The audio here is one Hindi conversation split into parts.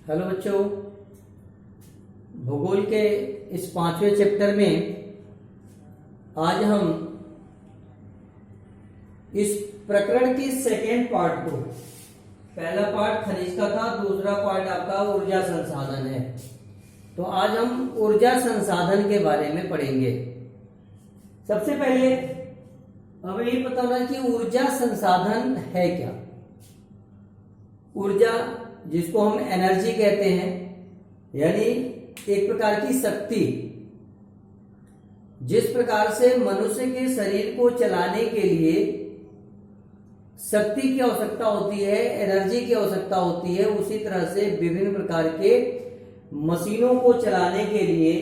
हेलो बच्चों, भूगोल के इस 5वें चैप्टर में आज हम इस प्रकरण की सेकेंड पार्ट को, पहला पार्ट खनिज का था, दूसरा पार्ट आपका ऊर्जा संसाधन है। तो आज हम ऊर्जा संसाधन के बारे में पढ़ेंगे। सबसे पहले हमें ये पता होना कि ऊर्जा संसाधन है क्या। ऊर्जा, जिसको हम एनर्जी कहते हैं, यानी एक प्रकार की शक्ति, जिस प्रकार से मनुष्य के शरीर को चलाने के लिए शक्ति की आवश्यकता होती है, एनर्जी की आवश्यकता होती है, उसी तरह से विभिन्न प्रकार के मशीनों को चलाने के लिए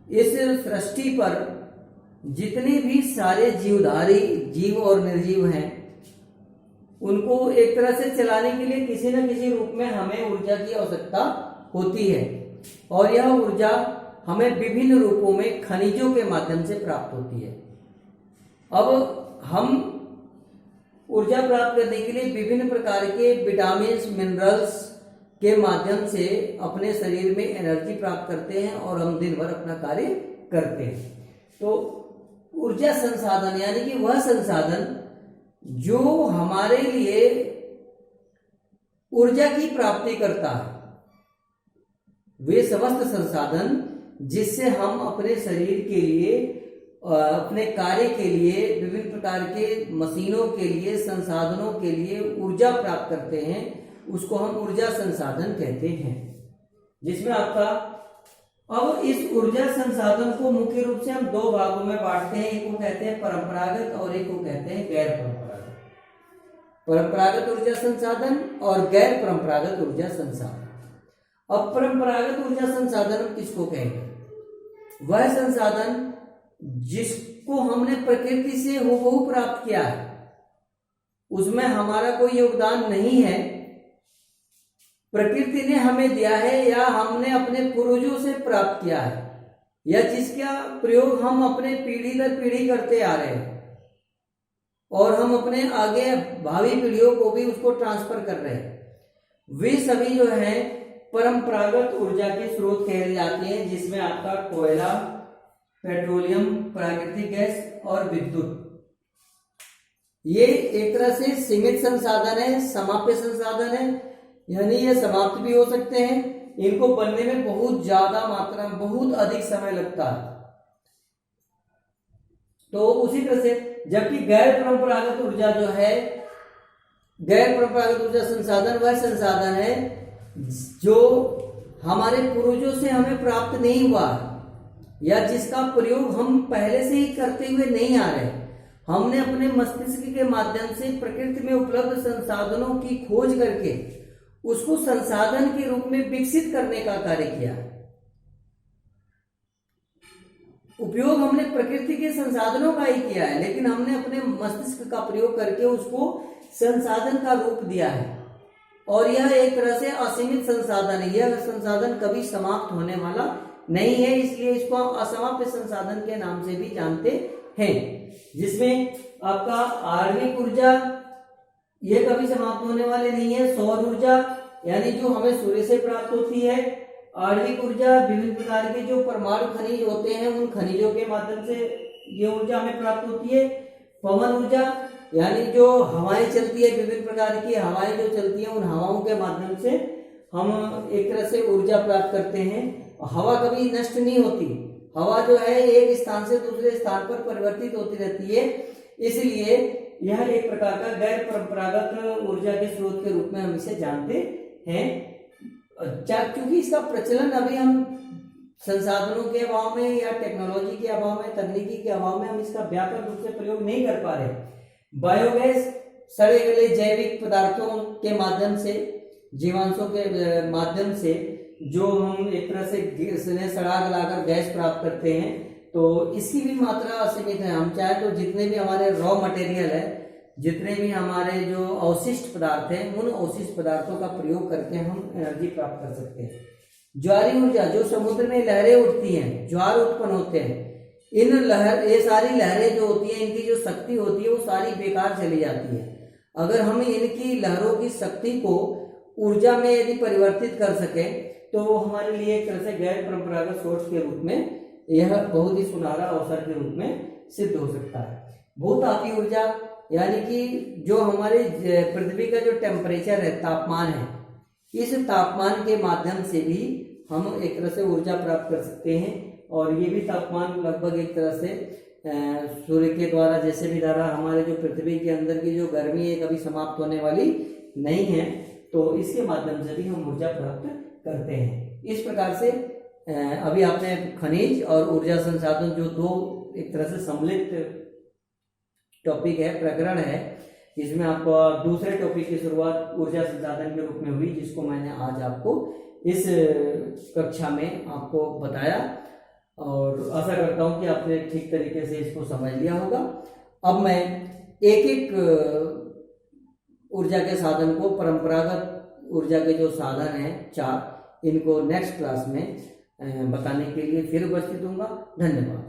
इस सृष्टि पर जितने भी सारे जीवधारी जीव और निर्जीव हैं, उनको एक तरह से चलाने के लिए किसी न किसी रूप में हमें ऊर्जा की आवश्यकता होती है। और यह ऊर्जा हमें विभिन्न रूपों में खनिजों के माध्यम से प्राप्त होती है। अब हम ऊर्जा प्राप्त करने के लिए विभिन्न प्रकार के विटामिन, मिनरल्स के माध्यम से अपने शरीर में एनर्जी प्राप्त करते हैं और हम दिन भर अपना कार्य करते हैं। तो ऊर्जा संसाधन यानी कि वह संसाधन जो हमारे लिए ऊर्जा की प्राप्ति करता है, वे समस्त संसाधन जिससे हम अपने शरीर के लिए, अपने कार्य के लिए, विभिन्न प्रकार के मशीनों के लिए, संसाधनों के लिए ऊर्जा प्राप्त करते हैं, उसको हम ऊर्जा संसाधन कहते हैं। जिसमें आपका अब इस ऊर्जा संसाधन को मुख्य रूप से हम दो भागों में बांटते हैं। एक को कहते हैं परंपरागत और एक को कहते हैं गैर परंपरागत। परंपरागत ऊर्जा संसाधन और गैर परंपरागत ऊर्जा संसाधन। अब परंपरागत ऊर्जा संसाधन हम किसको कहेंगे? वह संसाधन जिसको हमने प्रकृति से हूबहू प्राप्त किया है, उसमें हमारा कोई योगदान नहीं है, प्रकृति ने हमें दिया है या हमने अपने पूर्वजों से प्राप्त किया है, या जिसका प्रयोग हम अपने पीढ़ी दर पीढ़ी करते आ रहे हैं और हम अपने आगे भावी पीढ़ियों को भी उसको ट्रांसफर कर रहे हैं, वे सभी जो हैं परंपरागत ऊर्जा के स्रोत कहे जाते हैं। जिसमें आपका कोयला, पेट्रोलियम, प्राकृतिक गैस और विद्युत, ये एक तरह से सीमित संसाधन है, समाप्य संसाधन है, यानी ये समाप्त भी हो सकते हैं। इनको बनने में बहुत ज्यादा मात्रा में, बहुत अधिक समय लगता है। तो उसी तरह से जबकि गैर परंपरागत ऊर्जा जो है, गैर परंपरागत ऊर्जा संसाधन वह संसाधन है जो हमारे पूर्वजों से हमें प्राप्त नहीं हुआ या जिसका प्रयोग हम पहले से ही करते हुए नहीं आ रहे। हमने अपने मस्तिष्क के माध्यम से प्रकृति में उपलब्ध संसाधनों की खोज करके उसको संसाधन के रूप में विकसित करने का कार्य किया। उपयोग हमने प्रकृति के संसाधनों का ही किया है, लेकिन हमने अपने मस्तिष्क का प्रयोग करके उसको संसाधन का रूप दिया है। और यह एक तरह से असीमित संसाधन है, यह संसाधन कभी समाप्त होने वाला नहीं है, इसलिए इसको असमाप्य संसाधन के नाम से भी जानते हैं। जिसमें आपका आणविक ऊर्जा, ये कभी समाप्त होने वाले नहीं है। सौर ऊर्जा यानी जो हमें सूर्य से प्राप्त होती है। आणविक ऊर्जा, विभिन्न प्रकार के जो परमाणु खनिज होते हैं, उन खनिजों के माध्यम से ये ऊर्जा हमें प्राप्त होती है। पवन ऊर्जा यानी जो हवाएं चलती है, विभिन्न प्रकार की हवाएं जो चलती हैं, उन हवाओं के माध्यम से हम एक तरह से ऊर्जा प्राप्त करते हैं। हवा कभी नष्ट नहीं होती, हवा जो है एक स्थान से दूसरे स्थान पर परिवर्तित होती रहती है, इसलिए यह एक प्रकार का गैर परंपरागत ऊर्जा के स्रोत के रूप में हम इसे जानते हैं। क्योंकि इसका प्रचलन अभी हम संसाधनों के अभाव में या टेक्नोलॉजी के अभाव में, तकनीकी के अभाव में हम इसका व्यापक रूप से प्रयोग नहीं कर पा रहे। बायोगैस, सड़े गले जैविक पदार्थों के माध्यम से, जीवांशों के माध्यम से जो हम एक तरह से सड़ा गलाकर गैस प्राप्त करते हैं, तो इसकी भी मात्रा असीमित है। हम चाहे तो जितने भी हमारे रॉ मटेरियल है, जितने भी हमारे जो अवशिष्ट पदार्थ हैं, उन अवशिष्ट पदार्थों का प्रयोग करके हम एनर्जी प्राप्त कर सकते हैं। ज्वारी ऊर्जा, जो समुद्र में लहरें उठती हैं, ज्वार उत्पन्न होते हैं, ये सारी लहरें जो होती हैं, इनकी जो शक्ति होती है वो सारी बेकार चली जाती है। अगर हम इनकी लहरों की शक्ति को ऊर्जा में यदि परिवर्तित कर सके तो वो हमारे लिए एक तरह से गैर परंपरागत सोर्स के रूप में यह बहुत ही सुनहरा अवसर के रूप में सिद्ध हो सकता है। भूतापीय ऊर्जा यानी कि जो हमारे पृथ्वी का जो टेम्परेचर है, तापमान है, इस तापमान के माध्यम से भी हम एक तरह से ऊर्जा प्राप्त कर सकते हैं। और ये भी तापमान लगभग एक तरह से सूर्य के द्वारा जैसे भी धारा हमारे जो पृथ्वी के अंदर की जो गर्मी है कभी समाप्त होने वाली नहीं है, तो इसके माध्यम से भी हम ऊर्जा प्राप्त करते हैं। इस प्रकार से अभी आपने खनिज और ऊर्जा संसाधन जो दो एक तरह से सम्मिलित टॉपिक है, प्रकरण है, इसमें आपको दूसरे टॉपिक की शुरुआत ऊर्जा संसाधन के रूप में हुई, जिसको मैंने आज आपको इस कक्षा में आपको बताया और आशा करता हूं कि आपने ठीक तरीके से इसको समझ लिया होगा। अब मैं एक एक ऊर्जा के साधन को, परंपरागत ऊर्जा के जो साधन हैं 4, इनको नेक्स्ट क्लास में बताने के लिए फिर उपस्थित होऊंगा। धन्यवाद।